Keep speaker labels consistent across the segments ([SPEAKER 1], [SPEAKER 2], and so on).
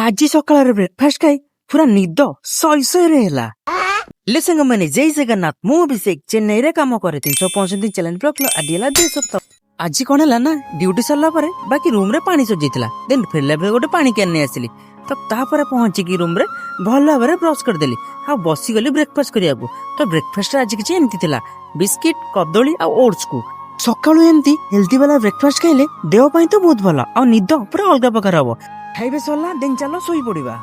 [SPEAKER 1] आज सकाळ ब्रेकफास्ट खाई पूरा निद शई शई है ले संग मैंने जय जगन्नाथ मु अभिषेक चेन्नई रे काम करे 365 चैलेंज ब्लॉक आडियाला 2 सप्ताह आज कौन है ना ड्यूटी सरला परे बाकी रूम रे पानी सजीला देन फेरला बेले गोटे पानी कैन नहीं आसिली तो तापर पहुंचिकी रूम रे भल भाव ब्रश करदेली आ बसी गली ब्रेकफास्ट करिया तो ब्रेकफास्ट आज किछि एमती थिला बिस्किट कदली आ ओट्स को सकाळु एमती हेल्दी वाला ब्रेकफास्ट खाइले देह पई तो बहुत भला आ निद पूरा अलग प्रकार हबो खाइबे सरला देन चलो सोई पड़िबा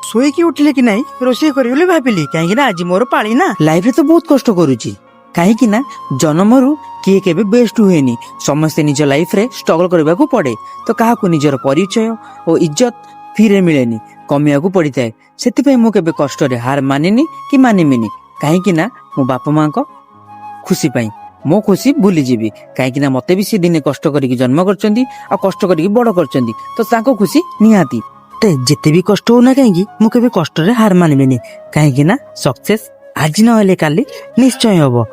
[SPEAKER 1] सोईकी उठिले कि नहीं रोषे करी भाविली कहीं आज मोर पाली ना लाइफ रे तो बहुत कष्ट करूची कहीं ना जन्मरू किए केबे बेस्ट हुएनी समस्ते निज लाइफ रे स्ट्रगल करबा को पड़े तो काहाकू निजर परिचय और इज्जत फिरे मिलेनी कमिया को पड़ी थाए सेति पई मु केबे कष्ट रे हार मानिनी कि मानिमिनी कहीं ना मो बापा मां को खुशी पाई मो खुशी भूली जीवी कहीं मते भी सी दिने कष्ट करिक जन्म करचंदी आ कष्ट करिक बड़ करचंदी तो ताको खुशी निहाती जेते भी कष्ट हो ना कहीं मु केबे कष्ट रे हार मानिबिनी कहीं ना सक्सेस आज न हेले काली निश्चय हबो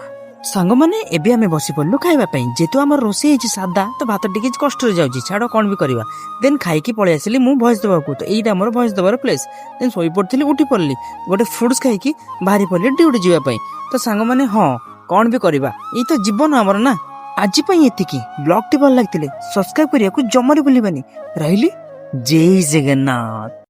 [SPEAKER 1] सांग माने एबे हमें बसी पड़लु खाइबा पई जेतु हमर रोसे हिची सादा तो भात टिके कष्ट रे जाउची छाड़ो कोन भी करबा देन खाई की पळे आसिली मु भॉइस देबा को तो एईटा हमर भॉइस देबार प्लेस देन सोई पड़थिली उठी पड़ली गोटे फ्रूट्स खाई की बाहरी पड़ली ड्यूटी जीवा पई तो सांग माने हां कोन भी करबा ई तो जीवन हमर ना आज पई एतिकी ब्लॉग टी भल लागतिले सब्सक्राइब करिया को जमरे भूलिबानी रहिली जय जगन्नाथ।